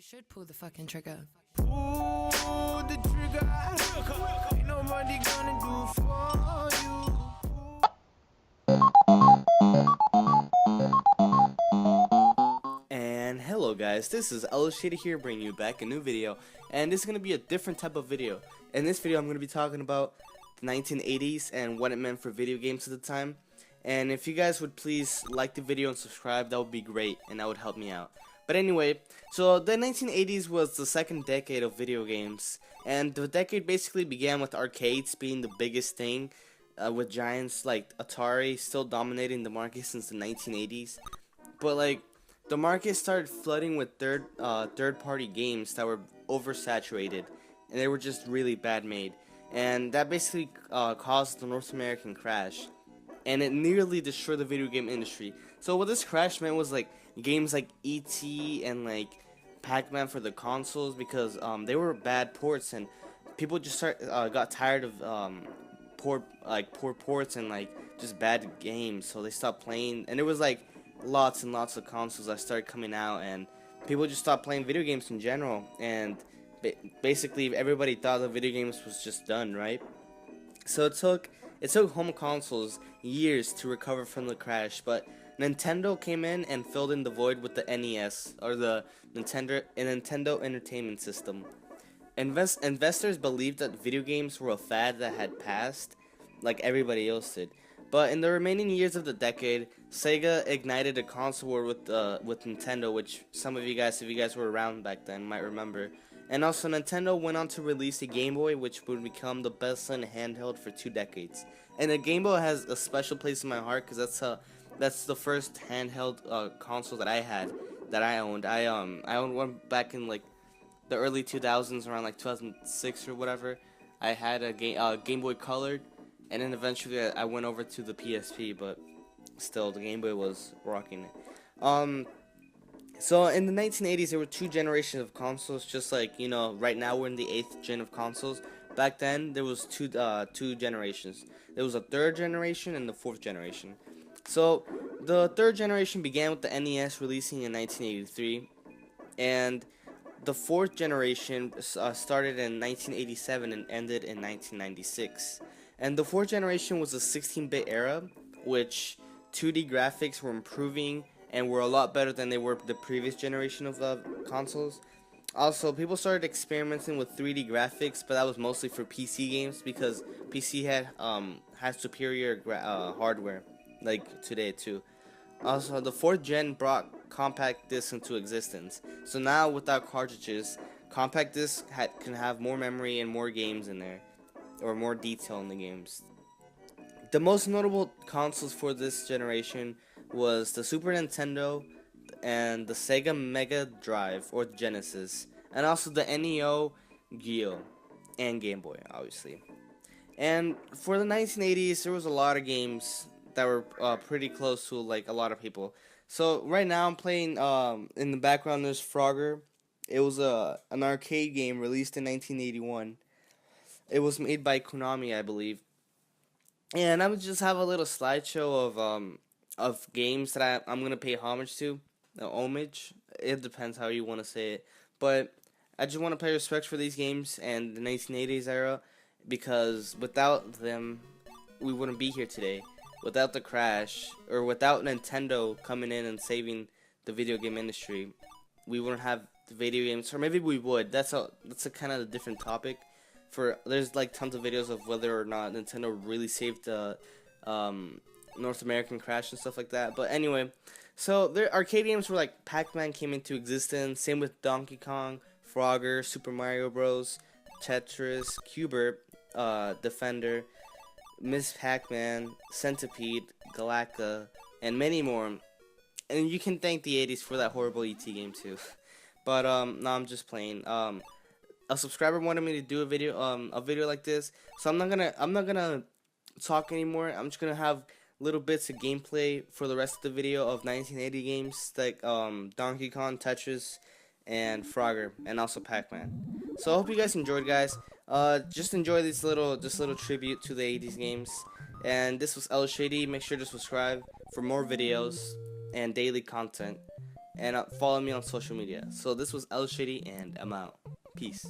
You should pull the fucking trigger. Pull the trigger. Ain't nobody gonna do for you. And hello guys, this is LS Shady here bringing you back a new video, and this is going to be a different type of video. In this video I'm going to be talking about the 1980s and what it meant for video games at the time. And if you guys would please like the video and subscribe, that would be great and that would help me out. But anyway, so the 1980s was the second decade of video games, and the decade basically began with arcades being the biggest thing, with giants like Atari still dominating the market since the 1980s. But like, the market started flooding with third-party games that were oversaturated, and they were just really bad made, and that basically caused the North American crash, and it nearly destroyed the video game industry. So what this crash meant was like games like E.T. and like Pacman for the consoles, because they were bad ports, and people just got tired of poor ports and like just bad games, so they stopped playing. And there was like lots and lots of consoles that started coming out, and people just stopped playing video games in general, and basically everybody thought that video games was just done, right? So it took home consoles years to recover from the crash, but Nintendo came in and filled in the void with the NES, or the Nintendo Entertainment System. Investors believed that video games were a fad that had passed, like everybody else did. But in the remaining years of the decade, Sega ignited a console war with Nintendo, which some of you guys, if you guys were around back then, might remember. And also Nintendo went on to release a Game Boy, which would become the best-selling handheld for 2 decades. And the Game Boy has a special place in my heart because that's the first handheld console that I had, that I owned. I owned one back in like the early 2000s, around like 2006 or whatever. I had a Game Boy Colored, and then eventually I went over to the PSP, but still the Game Boy was rocking it. So in the 1980s there were 2 generations of consoles, just like, you know, right now we're in the 8th gen of consoles. Back then there was two generations. There was a 3rd generation and the 4th generation. So the 3rd generation began with the NES releasing in 1983, and the 4th generation started in 1987 and ended in 1996. And the 4th generation was a 16-bit era, which 2D graphics were improving and were a lot better than they were the previous generation of consoles. Also, people started experimenting with 3D graphics, but that was mostly for PC games, because PC had superior hardware, like today too. Also, the 4th gen brought compact discs into existence. So now, without cartridges, compact discs can have more memory and more games in there, or more detail in the games. The most notable consoles for this generation was the Super Nintendo and the Sega Mega Drive, or the Genesis, and also the Neo Geo and Game Boy, obviously. And for the 1980s, there was a lot of games that were pretty close to like a lot of people. So right now I'm playing, in the background there's Frogger. It was an arcade game released in 1981. It was made by Konami, I believe. And I would just have a little slideshow of games that I'm gonna pay homage to. Homage. It depends how you want to say it. But I just want to pay respect for these games and the 1980s era, because without them, we wouldn't be here today. Without the crash, or without Nintendo coming in and saving the video game industry, we wouldn't have the video games. Or maybe we would. That's a kind of a different topic. There's like tons of videos of whether or not Nintendo really saved the North American crash and stuff like that. But anyway, so their arcade games were like Pac-Man came into existence. Same with Donkey Kong, Frogger, Super Mario Bros, Tetris, Cubert, Defender, Miss Pac-Man, Centipede, Galacta, and many more. And you can thank the 80s for that horrible E.T. game too. But no, I'm just playing. A subscriber wanted me to do a video like this, so I'm not gonna talk anymore. I'm just gonna have little bits of gameplay for the rest of the video of 1980 games like Donkey Kong, Tetris, and Frogger, and also Pac-Man. So I hope you guys enjoyed, guys. Just enjoy this little tribute to the 80s games. And this was LS Shady. Make sure to subscribe for more videos and daily content. and follow me on social media. So this was LS Shady, and I'm out. Peace.